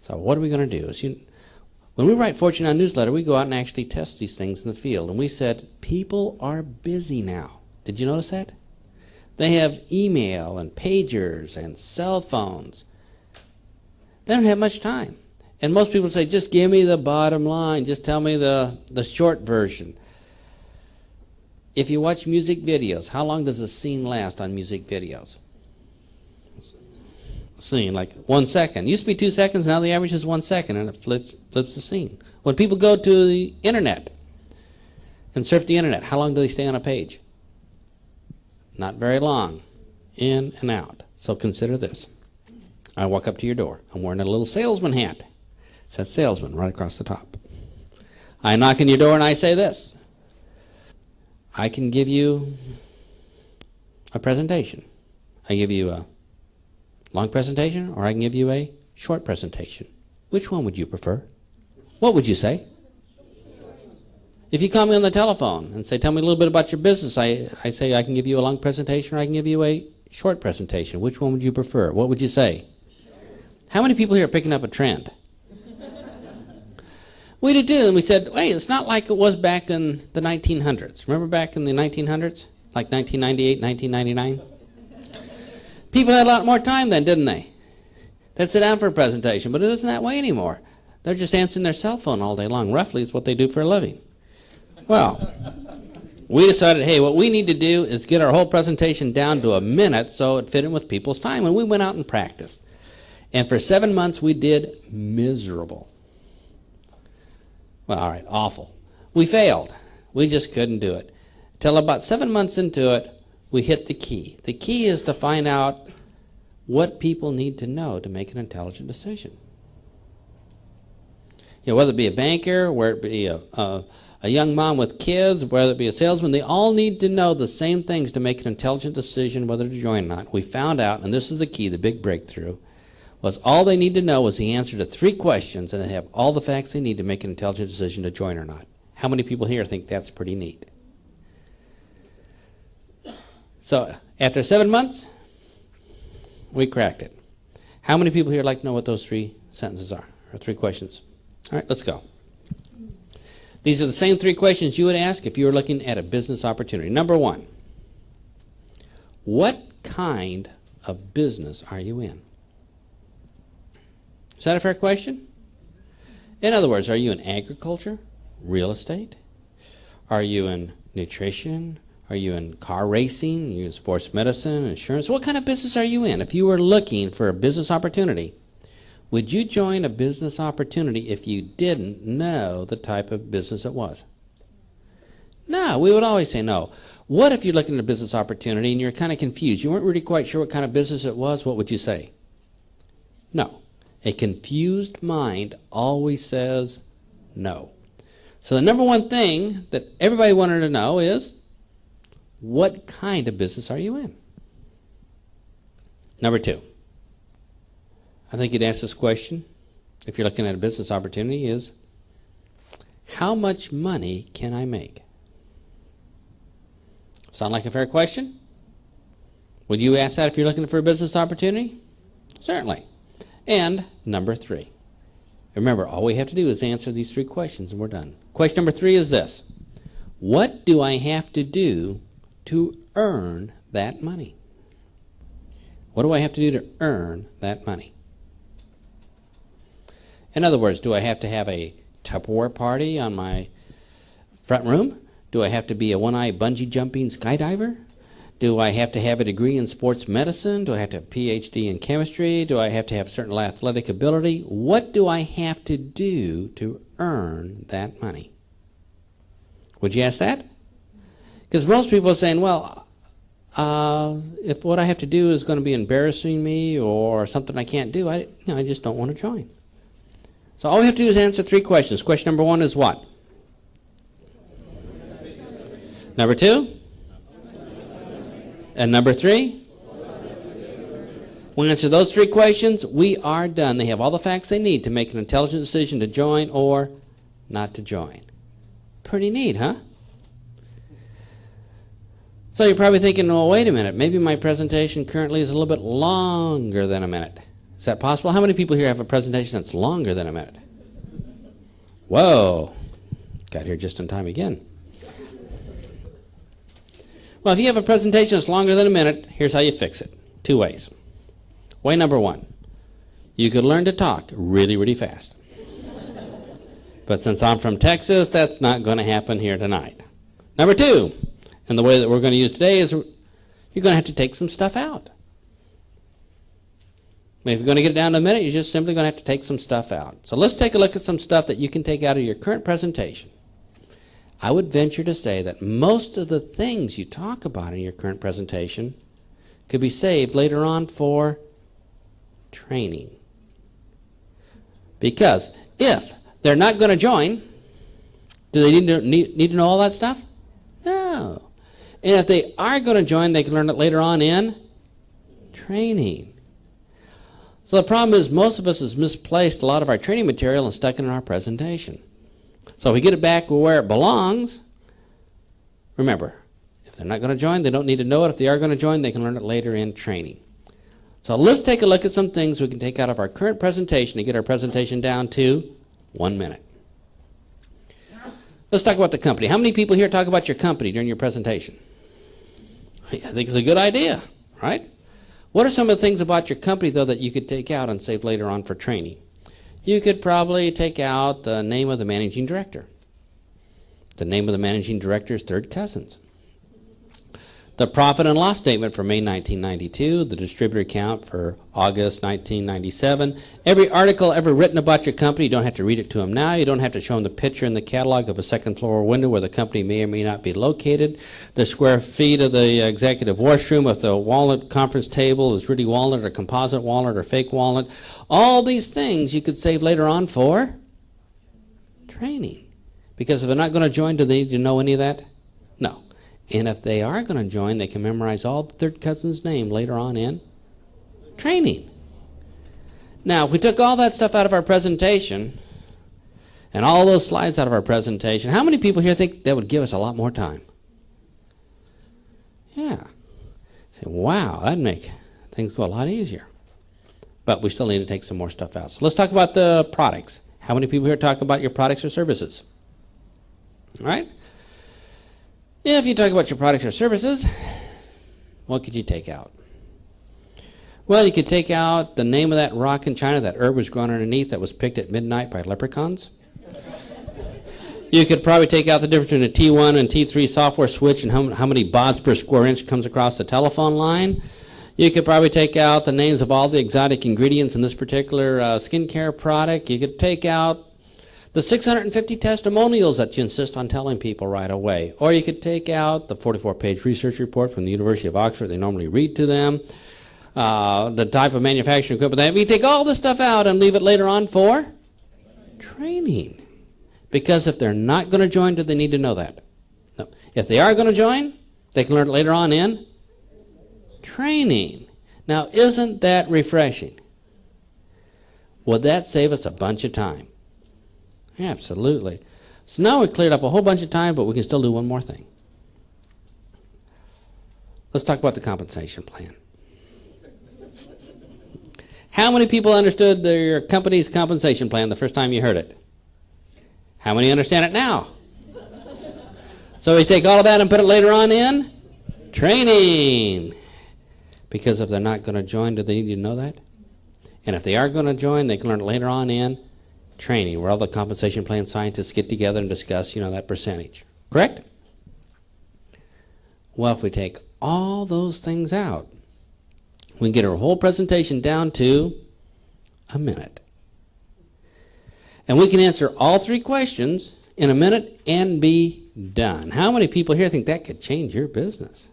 So what are we going to do? When we write Fortune On Newsletter, we go out and actually test these things in the field. And we said, people are busy now. Did you notice that? They have email and pagers and cell phones. They don't have much time. And most people say, just give me the bottom line. Just tell me the short version. If you watch music videos, how long does a scene last on music videos? Scene, like 1 second. It used to be 2 seconds, now the average is 1 second, and it flips the scene. When people go to the internet and surf the internet, how long do they stay on a page? Not very long. In and out. So consider this. I walk up to your door. I'm wearing a little salesman hat. It says salesman right across the top. I knock on your door and I say this. I can give you a presentation. I give you a long presentation, or I can give you a short presentation. Which one would you prefer? What would you say? If you call me on the telephone and say, tell me a little bit about your business, I say I can give you a long presentation or I can give you a short presentation. Which one would you prefer? What would you say? How many people here are picking up a trend? We did do, and we said, hey, it's not like it was back in the 1900s. Remember back in the 1900s? Like 1998, 1999? People had a lot more time then, didn't they? They'd sit down for a presentation, but it isn't that way anymore. They're just answering their cell phone all day long. Roughly is what they do for a living. Well, we decided, hey, what we need to do is get our whole presentation down to a minute so it fit in with people's time. And we went out and practiced. And for 7 months, we did miserable. Well, all right, awful. We failed. We just couldn't do it. Till about 7 months into it, we hit the key. The key is to find out what people need to know to make an intelligent decision. You know, whether it be a banker, whether it be a young mom with kids, whether it be a salesman, they all need to know the same things to make an intelligent decision whether to join or not. We found out, and this is the key, the big breakthrough, was all they need to know was the answer to 3 questions, and they have all the facts they need to make an intelligent decision to join or not. How many people here think that's pretty neat? So after 7 months, we cracked it. How many people here like to know what those 3 sentences are, or 3 questions? All right, let's go. These are the same 3 questions you would ask if you were looking at a business opportunity. Number 1, what kind of business are you in? Is that a fair question? In other words, are you in agriculture, real estate? Are you in nutrition? Are you in car racing? Are you in sports medicine, insurance? What kind of business are you in? If you were looking for a business opportunity, would you join a business opportunity if you didn't know the type of business it was? No, we would always say no. What if you're looking at a business opportunity and you're kind of confused? You weren't really quite sure what kind of business it was. What would you say? No. A confused mind always says no. So the number 1 thing that everybody wanted to know is, what kind of business are you in? Number 2. I think you'd ask this question, if you're looking at a business opportunity, is, how much money can I make? Sound like a fair question? Would you ask that if you're looking for a business opportunity? Certainly. And number 3. Remember, all we have to do is answer these 3 questions and we're done. Question number 3 is this. What do I have to do to earn that money? What do I have to do to earn that money? In other words, do I have to have a Tupperware party on my front room? Do I have to be a one-eye bungee jumping skydiver? Do I have to have a degree in sports medicine? Do I have to have a PhD in chemistry? Do I have to have certain athletic ability? What do I have to do to earn that money? Would you ask that? Because most people are saying, well, if what I have to do is going to be embarrassing me or something I can't do, I just don't want to join. So all we have to do is answer 3 questions. Question number 1 is what? Number 2? And number 3? When we answer those 3 questions, we are done. They have all the facts they need to make an intelligent decision to join or not to join. Pretty neat, huh? So you're probably thinking, well, wait a minute. Maybe my presentation currently is a little bit longer than a minute. Is that possible? How many people here have a presentation that's longer than a minute? Whoa. Got here just in time again. Well, if you have a presentation that's longer than a minute, here's how you fix it. 2 ways. Way number 1, you could learn to talk really, really fast. But since I'm from Texas, that's not going to happen here tonight. Number 2, and the way that we're going to use today is you're going to have to take some stuff out. If you're going to get it down to a minute, you're just simply going to have to take some stuff out. So let's take a look at some stuff that you can take out of your current presentation. I would venture to say that most of the things you talk about in your current presentation could be saved later on for training. Because if they're not going to join, do they need to know all that stuff? No. And if they are going to join, they can learn it later on in training. So the problem is most of us has misplaced a lot of our training material and stuck it in our presentation. So if we get it back where it belongs, remember, if they're not going to join, they don't need to know it. If they are going to join, they can learn it later in training. So let's take a look at some things we can take out of our current presentation to get our presentation down to 1 minute. Let's talk about the company. How many people here talk about your company during your presentation? I think it's a good idea, right? What are some of the things about your company, though, that you could take out and save later on for training? You could probably take out the name of the managing director. The name of the managing director's third cousins. The profit and loss statement for May 1992, the distributor account for August 1997. Every article ever written about your company, you don't have to read it to them now. You don't have to show them the picture in the catalog of a second floor window where the company may or may not be located. The square feet of the executive washroom, if the walnut conference table is really walnut or composite walnut or fake walnut. All these things you could save later on for training. Because if they're not going to join, do they need to know any of that? No. And if they are going to join, they can memorize all the third cousin's name later on in training. Now, if we took all that stuff out of our presentation and all those slides out of our presentation, how many people here think that would give us a lot more time? Yeah. Say, wow, that'd make things go a lot easier. But we still need to take some more stuff out. So let's talk about the products. How many people here talk about your products or services? All right? If you talk about your products or services, what could you take out? Well, you could take out the name of that rock in China that herb was grown underneath that was picked at midnight by leprechauns. You could probably take out the difference between a T1 and T3 software switch and how many bauds per square inch comes across the telephone line. You could probably take out the names of all the exotic ingredients in this particular skincare product. You could take out the 650 testimonials that you insist on telling people right away. Or you could take out the 44-page research report from the University of Oxford they normally read to them, the type of manufacturing equipment. You take all this stuff out and leave it later on for training. Because if they're not going to join, do they need to know that? No. If they are going to join, they can learn it later on in training. Now, isn't that refreshing? Would that save us a bunch of time? Absolutely. So now we've cleared up a whole bunch of time, but we can still do one more thing. Let's talk about the compensation plan. How many people understood your company's compensation plan the first time you heard it? How many understand it now? So we take all of that and put it later on in training. Because if they're not going to join, do they need to know that? And if they are going to join, they can learn it later on in training, where all the compensation plan scientists get together and discuss, that percentage. Correct? Well, if we take all those things out, we can get our whole presentation down to a minute. And we can answer all 3 questions in a minute and be done. How many people here think that could change your business?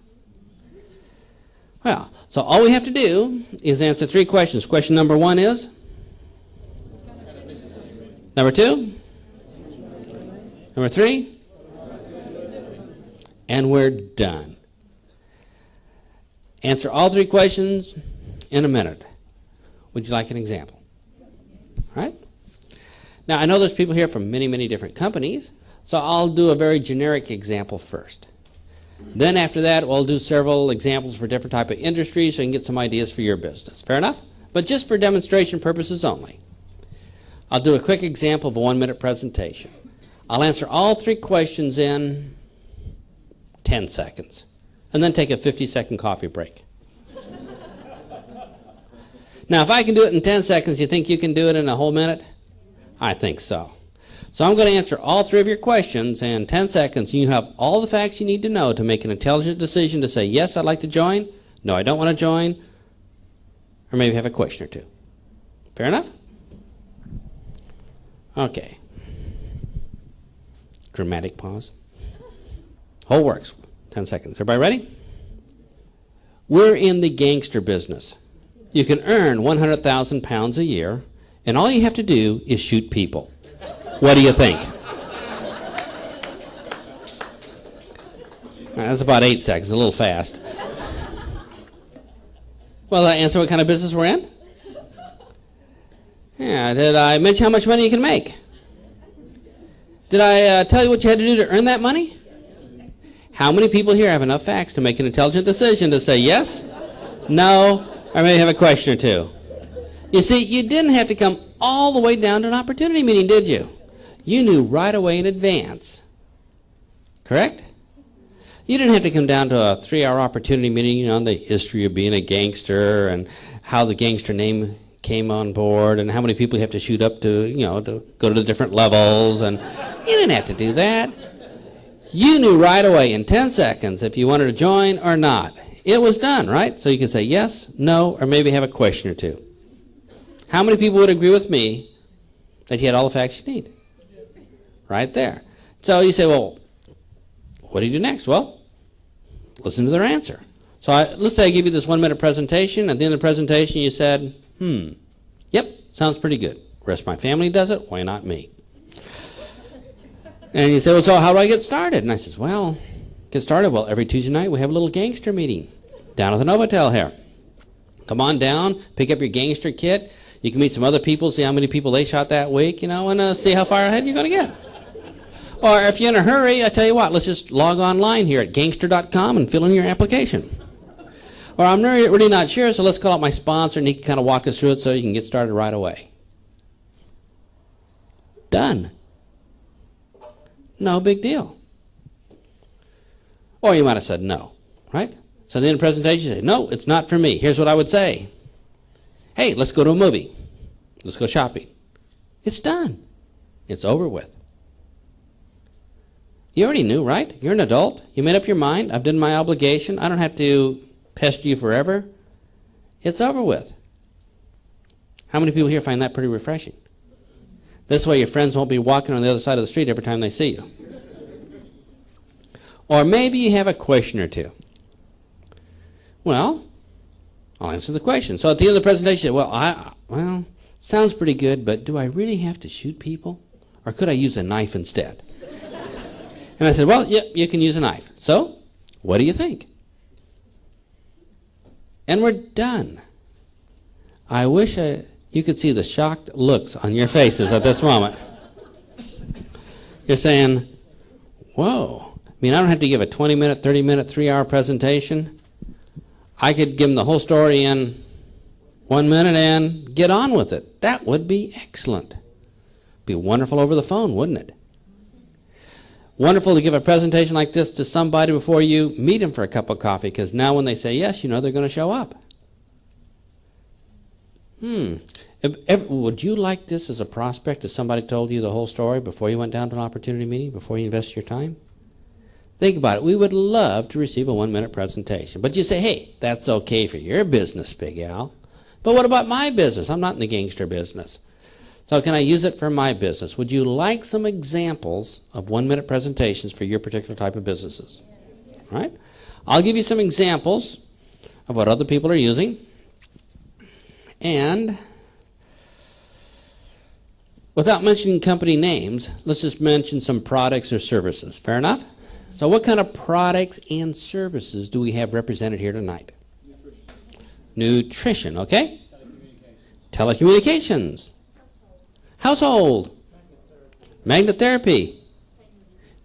Well, so all we have to do is answer 3 questions. Question number 1 is? Number 2? Number 3? And we're done. Answer all 3 questions in a minute. Would you like an example? All right? Now, I know there's people here from many, many different companies, so I'll do a very generic example first. Then after that, we'll do several examples for different type of industries so you can get some ideas for your business. Fair enough? But just for demonstration purposes only, I'll do a quick example of a 1-minute presentation. I'll answer all 3 questions in 10 seconds, and then take a 50-second coffee break. Now, if I can do it in 10 seconds, you think you can do it in a whole minute? I think so. So I'm going to answer all 3 of your questions in 10 seconds. You have all the facts you need to know to make an intelligent decision to say, yes, I'd like to join, no, I don't want to join, or maybe have a question or 2. Fair enough? Okay. Dramatic pause. Whole works. 10 seconds. Everybody ready? We're in the gangster business. You can earn 100,000 pounds a year, and all you have to do is shoot people. What do you think? That's about 8 seconds, a little fast. Well, did I answer what kind of business we're in? Yeah, did I mention how much money you can make? Did I tell you what you had to do to earn that money? How many people here have enough facts to make an intelligent decision to say yes, no, or maybe have a question or 2? You see, you didn't have to come all the way down to an opportunity meeting, did you? You knew right away in advance. Correct? You didn't have to come down to a 3-hour opportunity meeting, on the history of being a gangster and how the gangster name came on board and how many people you have to shoot up to, to go to the different levels. And you didn't have to do that. You knew right away in 10 seconds if you wanted to join or not. It was done, right? So you can say yes, no, or maybe have a question or 2. How many people would agree with me that you had all the facts you need? Right there. So you say, well, what do you do next? Well, listen to their answer. So let's say I give you this 1-minute presentation. At the end of the presentation, you said, yep, sounds pretty good. The rest of my family does it. Why not me? And you say, well, so how do I get started? And I says, well, get started. Well, every Tuesday night we have a little gangster meeting down at the Novotel here. Come on down, pick up your gangster kit. You can meet some other people, see how many people they shot that week, and see how far ahead you're going to get. Or if you're in a hurry, I tell you what, let's just log online here at gangster.com and fill in your application. Or I'm really not sure, so let's call up my sponsor and he can kind of walk us through it so you can get started right away. Done. No big deal. Or you might have said no, right? So at the end of the presentation, you say, no, it's not for me. Here's what I would say. Hey, let's go to a movie. Let's go shopping. It's done. It's over with. You already knew, right? You're an adult. You made up your mind. I've done my obligation. I don't have to pester you forever. It's over with. How many people here find that pretty refreshing? This way your friends won't be walking on the other side of the street every time they see you. Or maybe you have a question or 2. Well, I'll answer the question. So at the end of the presentation, well, sounds pretty good, but do I really have to shoot people? Or could I use a knife instead? And I said, well, yep, you can use a knife. So, what do you think? And we're done. I wish you could see the shocked looks on your faces at this moment. You're saying, whoa. I mean, I don't have to give a 20-minute, 30-minute, 3-hour presentation. I could give them the whole story in 1 minute and get on with it. That would be excellent. Be wonderful over the phone, wouldn't it? Wonderful to give a presentation like this to somebody before you meet them for a cup of coffee, because now when they say yes, they're going to show up. Would you like this as a prospect if somebody told you the whole story before you went down to an opportunity meeting, before you invested your time? Think about it. We would love to receive a 1-minute presentation. But you say, hey, that's okay for your business, Big Al. But what about my business? I'm not in the gangster business. So can I use it for my business? Would you like some examples of 1-minute presentations for your particular type of businesses? All right? I'll give you some examples of what other people are using. And without mentioning company names, let's just mention some products or services. Fair enough? So what kind of products and services do we have represented here tonight? Nutrition, okay? Telecommunications. Household. Magnet therapy.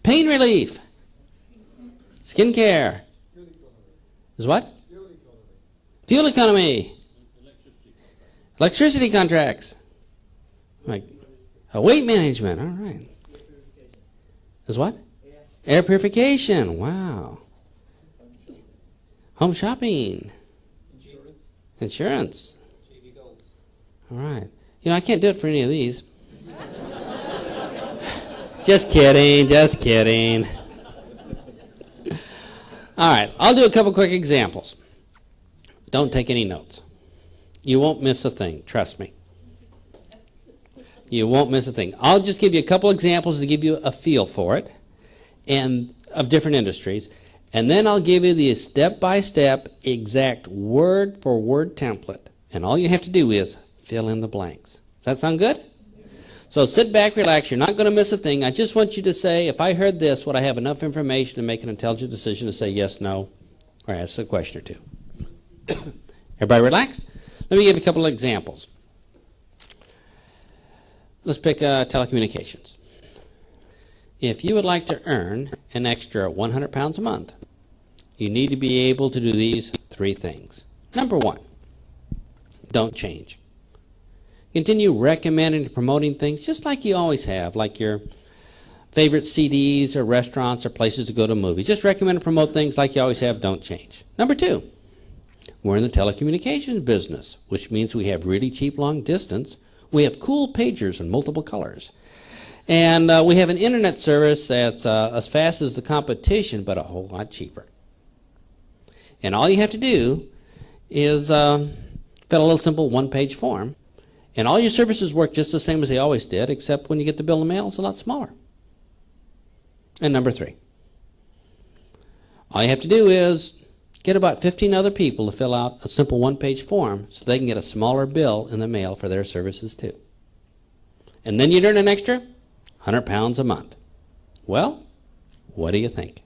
Pain relief. Skincare. Is what? Fuel economy. Electricity contracts. Like weight management. All right. Is what? Air purification. Wow. Home shopping. Insurance. All right. You know, I can't do it for any of these. Just kidding. Just kidding. All right. I'll do a couple quick examples. Don't take any notes. You won't miss a thing. Trust me. You won't miss a thing. I'll just give you a couple examples to give you a feel for it and of different industries. And then I'll give you the step-by-step exact word-for-word template. And all you have to do is fill in the blanks. Does that sound good? So sit back, relax. You're not going to miss a thing. I just want you to say, if I heard this, would I have enough information to make an intelligent decision to say yes, no, or ask a question or two? Everybody relaxed? Let me give you a couple of examples. Let's pick telecommunications. If you would like to earn an extra 100 pounds a month, you need to be able to do these three things. Number one, don't change. Continue recommending and promoting things just like you always have, like your favorite CDs or restaurants or places to go to movies. Just recommend and promote things like you always have. Don't change. Number two, we're in the telecommunications business, which means we have really cheap long distance. We have cool pagers in multiple colors. And we have an internet service that's as fast as the competition, but a whole lot cheaper. And all you have to do is fill a little simple one-page form. And all your services work just the same as they always did, except when you get the bill in the mail, it's a lot smaller. And number three, all you have to do is get about 15 other people to fill out a simple one-page form so they can get a smaller bill in the mail for their services too. And then you'd earn an extra 100 pounds a month. Well, what do you think?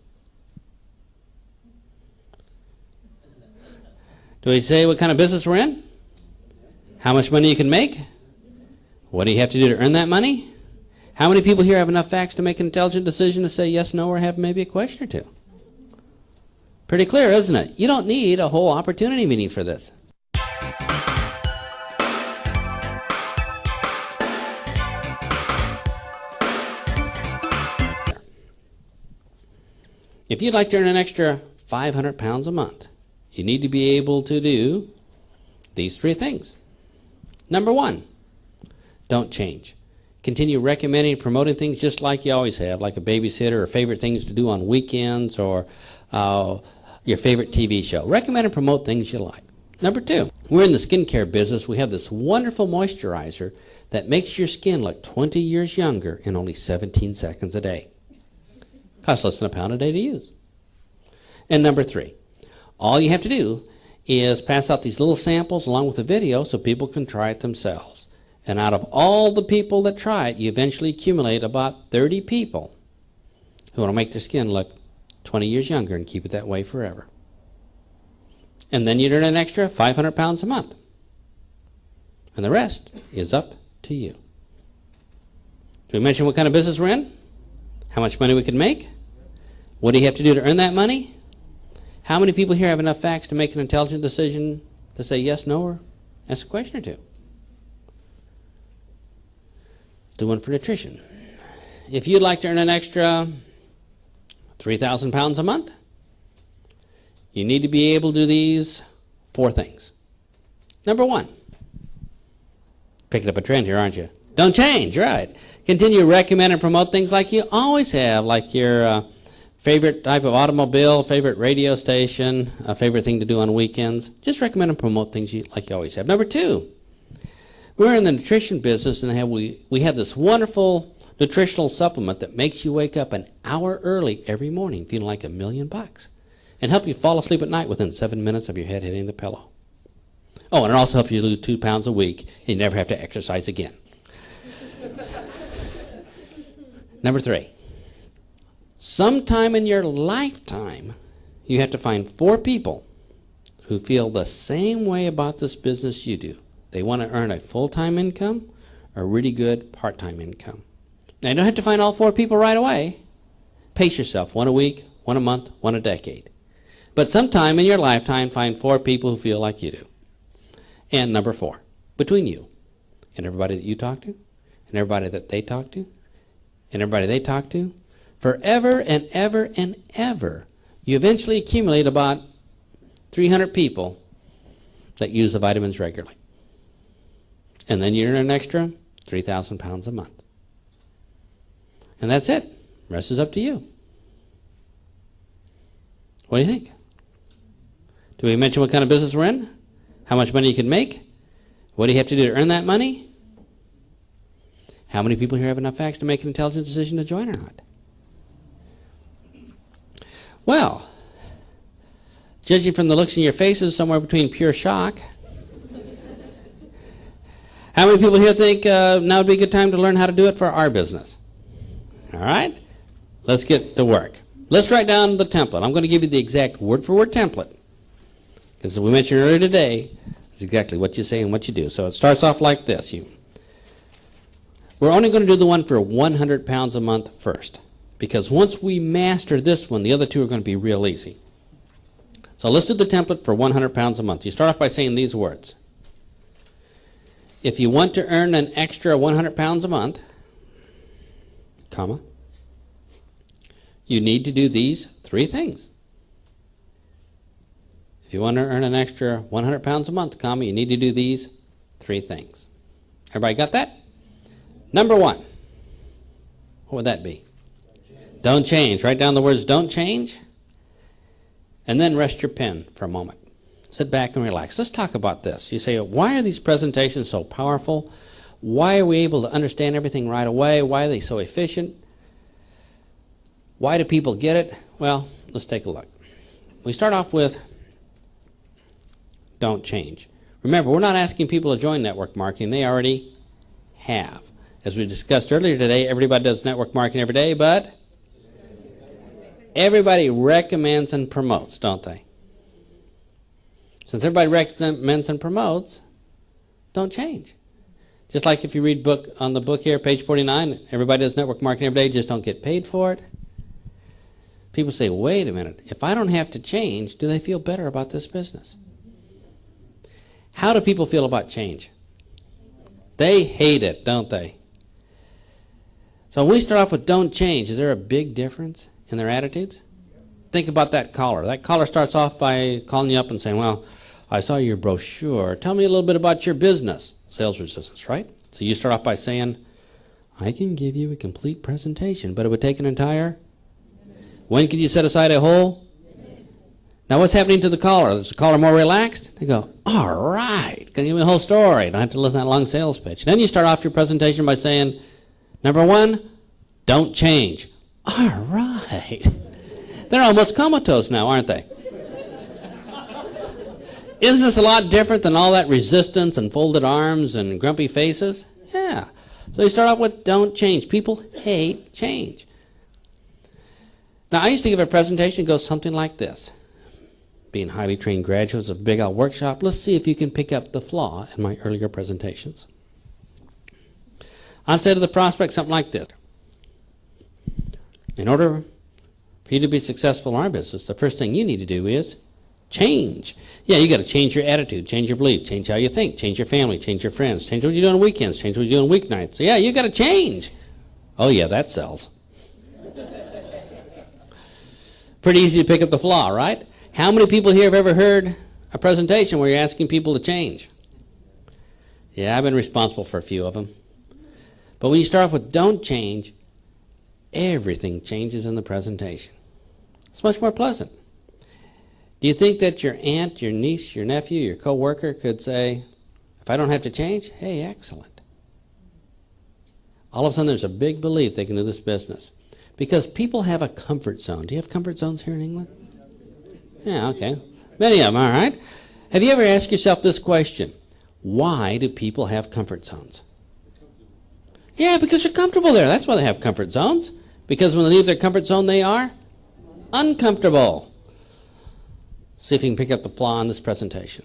Do we say what kind of business we're in? How much money you can make? What do you have to do to earn that money? How many people here have enough facts to make an intelligent decision to say yes, no, or have maybe a question or two? Pretty clear, isn't it? You don't need a whole opportunity meeting for this. If you'd like to earn an extra 500 pounds a month, you need to be able to do these three things. Number one, don't change. Continue recommending and promoting things just like you always have, like a babysitter or favorite things to do on weekends or your favorite TV show. Recommend and promote things you like. Number two, we're in the skincare business. We have this wonderful moisturizer that makes your skin look 20 years younger in only 17 seconds a day. Costs less than £1 a day to use. And number three, all you have to do is pass out these little samples along with a video so people can try it themselves. And out of all the people that try it, you eventually accumulate about 30 people who want to make their skin look 20 years younger and keep it that way forever. And then you'd earn an extra 500 pounds a month. And the rest is up to you. Did we mention what kind of business we're in? How much money we can make? What do you have to do to earn that money? How many people here have enough facts to make an intelligent decision to say yes, no, or ask a question or two? Let's do one for nutrition. If you'd like to earn an extra 3,000 pounds a month, you need to be able to do these four things. Number one, picking up a trend here, aren't you? Don't change, right. Continue to recommend and promote things like you always have, like your favorite type of automobile, favorite radio station, a favorite thing to do on weekends. Just recommend and promote things like you always have. Number two, we're in the nutrition business, and we have this wonderful nutritional supplement that makes you wake up an hour early every morning feeling like $1 million and help you fall asleep at night within 7 minutes of your head hitting the pillow. Oh, and it also helps you lose 2 pounds a week and you never have to exercise again. Number three, sometime in your lifetime, you have to find 4 people who feel the same way about this business you do. They want to earn a full-time income or really good part-time income. Now, you don't have to find all 4 people right away. Pace yourself, 1 a week, 1 a month, 1 a decade. But sometime in your lifetime, find 4 people who feel like you do. And number 4, between you and everybody that you talk to, and everybody that they talk to, and everybody they talk to, forever and ever and ever, you eventually accumulate about 300 people that use the vitamins regularly. And then you earn an extra 3,000 pounds a month. And that's it. The rest is up to you. What do you think? Do we mention what kind of business we're in? How much money you can make? What do you have to do to earn that money? How many people here have enough facts to make an intelligent decision to join or not? Well, judging from the looks in your faces, somewhere between pure shock. How many people here think now would be a good time to learn how to do it for our business? All right? Let's get to work. Let's write down the template. I'm going to give you the exact word-for-word template. Because as we mentioned earlier today, it's exactly what you say and what you do. So it starts off like this. We're only going to do the one for 100 pounds a month first. Because once we master this one, the other two are going to be real easy. So let's do the template for 100 pounds a month. You start off by saying these words. If you want to earn an extra 100 pounds a month, comma, you need to do these 3 things. If you want to earn an extra 100 pounds a month, comma, you need to do these 3 things. Everybody got that? Number 1. What would that be? Don't change. Write down the words don't change. And then rest your pen for a moment. Sit back and relax. Let's talk about this. You say, why are these presentations so powerful? Why are we able to understand everything right away? Why are they so efficient? Why do people get it? Well, let's take a look. We start off with don't change. Remember, we're not asking people to join network marketing. They already have. As we discussed earlier today, everybody does network marketing every day, but everybody recommends and promotes, don't they? Since everybody recommends and promotes, don't change. Just like if you read on the book here, page 49, everybody does network marketing every day, just don't get paid for it. People say, wait a minute, if I don't have to change, do they feel better about this business? How do people feel about change? They hate it, don't they? So when we start off with don't change, is there a big difference in their attitudes? Think about that caller. That caller starts off by calling you up and saying, well, I saw your brochure. Tell me a little bit about your business. Sales resistance, right? So you start off by saying, I can give you a complete presentation, but it would take an entire... When can you set aside a whole? Now what's happening to the caller? Is the caller more relaxed? They go, all right, can you give me the whole story? Don't have to listen to that long sales pitch. Then you start off your presentation by saying, number 1, don't change. All right. They're almost comatose now, aren't they? Isn't this a lot different than all that resistance and folded arms and grumpy faces? Yeah. So you start off with don't change. People hate change. Now, I used to give a presentation that goes something like this. Being highly trained graduates of Big Al Workshop, let's see if you can pick up the flaw in my earlier presentations. I'd say to the prospect something like this. In order for you to be successful in our business, the first thing you need to do is change. Yeah, you got to change your attitude, change your belief, change how you think, change your family, change your friends, change what you do on weekends, change what you do on weeknights. So yeah, you got to change. Oh yeah, that sells. Pretty easy to pick up the flaw, right? How many people here have ever heard a presentation where you're asking people to change? Yeah, I've been responsible for a few of them. But when you start off with don't change, everything changes in the presentation. It's much more pleasant. Do you think that your aunt, your niece, your nephew, your coworker could say, if I don't have to change, hey, excellent. All of a sudden there's a big belief they can do this business. Because people have a comfort zone. Do you have comfort zones here in England? Yeah, okay. Many of them, all right. Have you ever asked yourself this question? Why do people have comfort zones? Yeah, because they're comfortable there. That's why they have comfort zones. Because when they leave their comfort zone, they are uncomfortable. See if you can pick up the flaw in this presentation.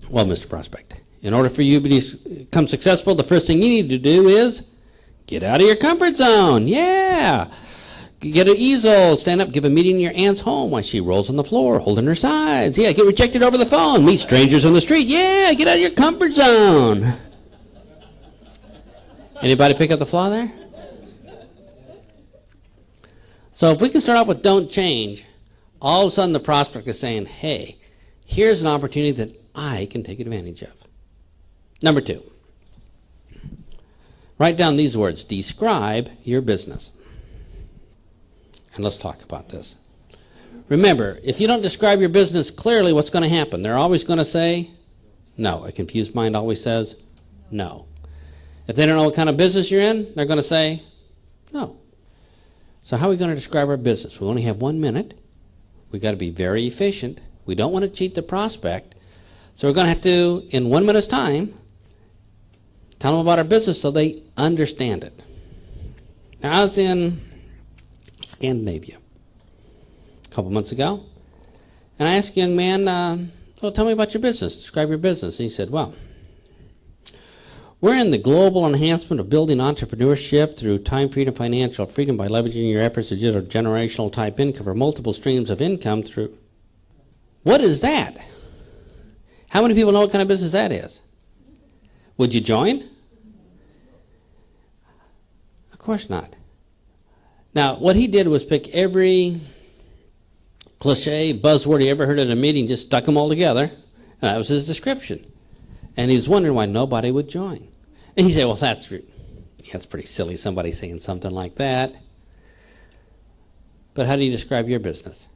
Well, Mr. Prospect, in order for you to become successful, the first thing you need to do is get out of your comfort zone. Yeah. Get an easel, stand up, give a meeting in your aunt's home while she rolls on the floor, holding her sides. Yeah, get rejected over the phone. Meet strangers on the street. Yeah, get out of your comfort zone. Anybody pick up the flaw there? So if we can start off with don't change, all of a sudden the prospect is saying, hey, here's an opportunity that I can take advantage of. Number 2, write down these words. Describe your business. And let's talk about this. Remember, if you don't describe your business clearly, what's going to happen? They're always going to say no. A confused mind always says no. If they don't know what kind of business you're in, they're going to say no. So how are we going to describe our business? We only have 1 minute. We've got to be very efficient. We don't want to cheat the prospect. So we're going to have to, in 1 minute's time, tell them about our business so they understand it. Now, I was in Scandinavia a couple months ago, and I asked a young man, well, tell me about your business. Describe your business. And he said, well, we're in the global enhancement of building entrepreneurship through time freedom, financial freedom by leveraging your efforts to generate generational type income for multiple streams of income through. What is that? How many people know what kind of business that is? Would you join? Of course not. Now, what he did was pick every cliche, buzzword he ever heard at a meeting, just stuck them all together, and that was his description. And he was wondering why nobody would join. And he said, well, that's pretty silly, somebody saying something like that. But how do you describe your business?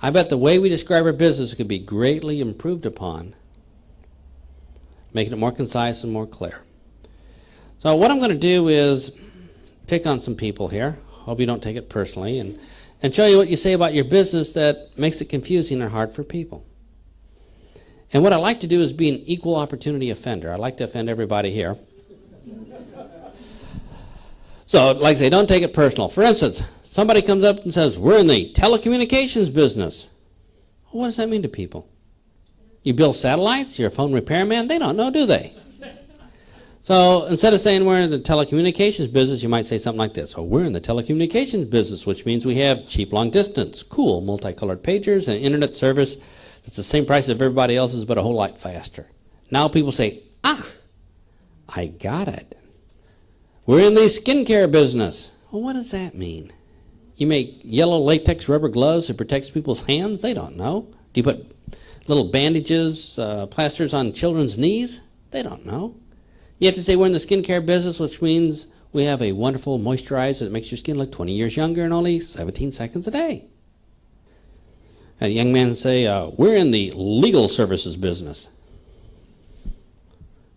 I bet the way we describe our business could be greatly improved upon, making it more concise and more clear. So what I'm going to do is pick on some people here. Hope you don't take it personally, and show you what you say about your business that makes it confusing or hard for people. And what I like to do is be an equal opportunity offender. I like to offend everybody here. So, like I say, don't take it personal. For instance, somebody comes up and says, we're in the telecommunications business. Well, what does that mean to people? You build satellites? You're a phone repairman? They don't know, do they? So instead of saying we're in the telecommunications business, you might say something like this. Oh, we're in the telecommunications business, which means we have cheap long distance, cool multicolored pagers, and internet service that's the same price as everybody else's but a whole lot faster. Now people say, I got it. We're in the skincare business. Well, what does that mean? You make yellow latex rubber gloves that protects people's hands? They don't know. Do you put little bandages, plasters on children's knees? They don't know. You have to say we're in the skincare business, which means we have a wonderful moisturizer that makes your skin look 20 years younger in only 17 seconds a day. And a young man say, we're in the legal services business.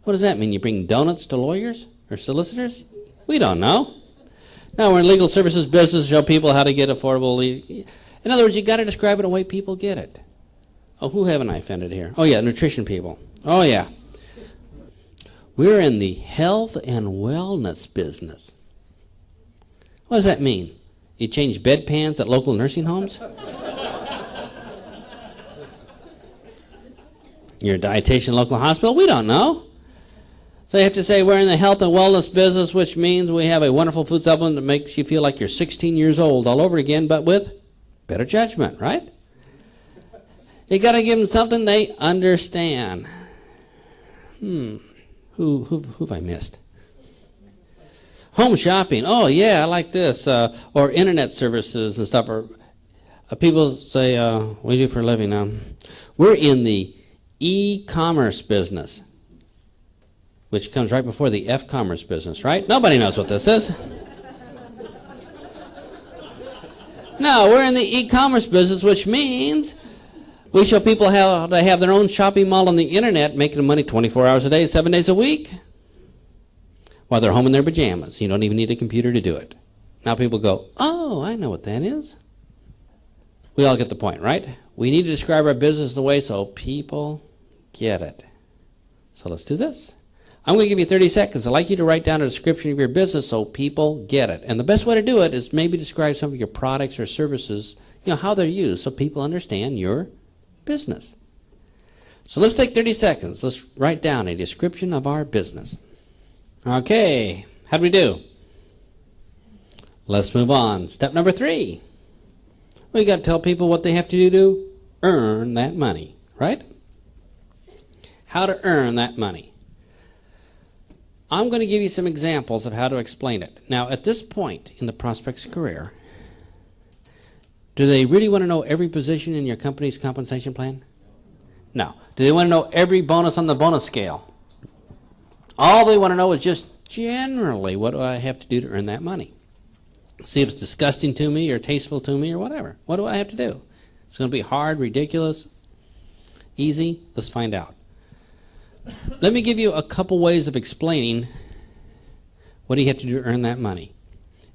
What does that mean? You bring donuts to lawyers or solicitors? We don't know. Now we're in legal services business, show people how to get affordable. In other words, you got to describe it in a way people get it. Oh, who haven't I offended here? Oh, yeah, nutrition people. Oh, yeah. We're in the health and wellness business. What does that mean? You change bedpans at local nursing homes? You're a dietitian at a local hospital? We don't know. So you have to say we're in the health and wellness business, which means we have a wonderful food supplement that makes you feel like you're 16 years old all over again, but with better judgment, right? You got to give them something they understand. Who have I missst? Home shopping. Oh, yeah, I like this. Or internet services and stuff. Or people say, what do you do for a living? We're in the e-commerce business, which comes right before the F-commerce business, right? Nobody knows what this is. No, we're in the e-commerce business, which means we show people how to have their own shopping mall on the internet, making money 24 hours a day, 7 days a week, while they're home in their pajamas. You don't even need a computer to do it. Now people go, oh, I know what that is. We all get the point, right? We need to describe our business the way so people get it. So let's do this. I'm going to give you 30 seconds. I'd like you to write down a description of your business so people get it. And the best way to do it is maybe describe some of your products or services, how they're used so people understand your business. So let's take 30 seconds. Let's write down a description of our business. Okay, how do we do? Let's move on. Step number 3. We got to tell people what they have to do to earn that money, right? How to earn that money. I'm going to give you some examples of how to explain it. Now, at this point in the prospect's career, do they really want to know every position in your company's compensation plan? No. Do they want to know every bonus on the bonus scale? All they want to know is just generally what do I have to do to earn that money. See if it's disgusting to me or tasteful to me or whatever. What do I have to do? It's going to be hard, ridiculous, easy? Let's find out. Let me give you a couple ways of explaining what do you have to do to earn that money.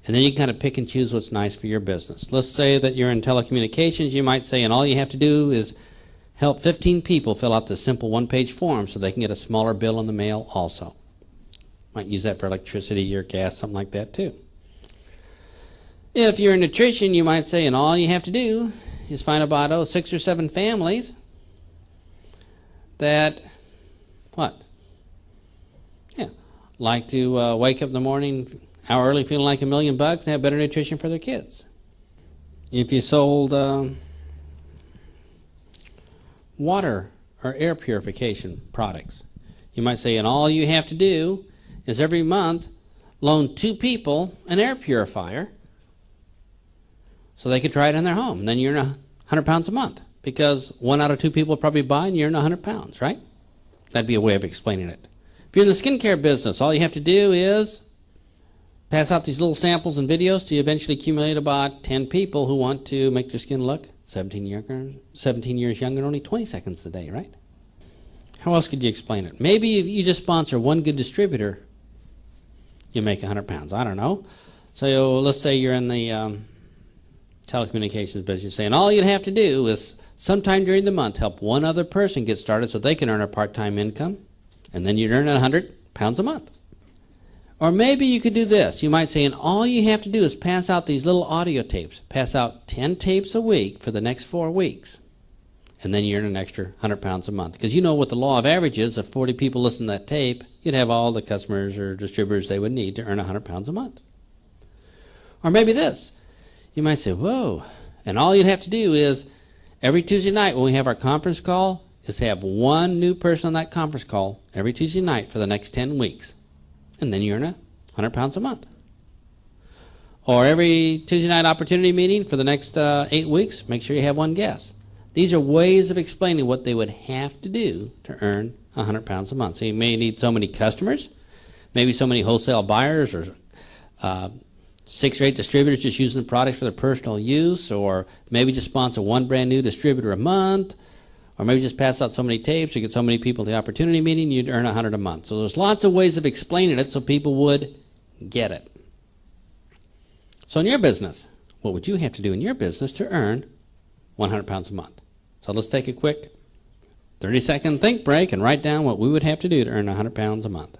And then you can kind of pick and choose what's nice for your business. Let's say that you're in telecommunications. You might say, and all you have to do is help 15 people fill out this simple one-page form so they can get a smaller bill in the mail also. Might use that for electricity or gas, something like that too. If you're in nutrition, you might say, and all you have to do is find about 6 or 7 families that, what? Yeah, like to wake up in the morning hour early feeling like $1 million and have better nutrition for their kids. If you sold water or air purification products, you might say, and all you have to do is every month loan 2 people an air purifier so they could try it in their home. And then you earn 100 pounds a month because 1 out of 2 people probably buy and you earn 100 pounds, right? That'd be a way of explaining it. If you're in the skincare business, all you have to do is pass out these little samples and videos to eventually accumulate about 10 people who want to make their skin look 17 years younger, only 20 seconds a day, right? How else could you explain it? Maybe if you just sponsor one good distributor, you make 100 pounds. I don't know. So let's say you're in the telecommunications business, saying all you'd have to do is sometime during the month help one other person get started so they can earn a part-time income, and then you'd earn 100 pounds a month. Or maybe you could do this. You might say, and all you have to do is pass out these little audio tapes. Pass out 10 tapes a week for the next 4 weeks. And then you earn an extra 100 pounds a month. Because you know what the law of average is. If 40 people listen to that tape, you'd have all the customers or distributors they would need to earn 100 pounds a month. Or maybe this. You might say, whoa. And all you'd have to do is every Tuesday night when we have our conference call is have 1 new person on that conference call every Tuesday night for the next 10 weeks. And then you earn 100 pounds a month. Or every Tuesday night opportunity meeting for the next 8 weeks, make sure you have 1 guest. These are ways of explaining what they would have to do to earn 100 pounds a month. So you may need so many customers, maybe so many wholesale buyers, or 6 or 8 distributors just using the products for their personal use, or maybe just sponsor 1 brand new distributor a month, or maybe just pass out so many tapes, you get so many people at the opportunity meeting, you'd earn 100 a month. So there's lots of ways of explaining it so people would get it. So in your business, what would you have to do in your business to earn 100 pounds a month? So let's take a quick 30-second think break and write down what we would have to do to earn 100 pounds a month.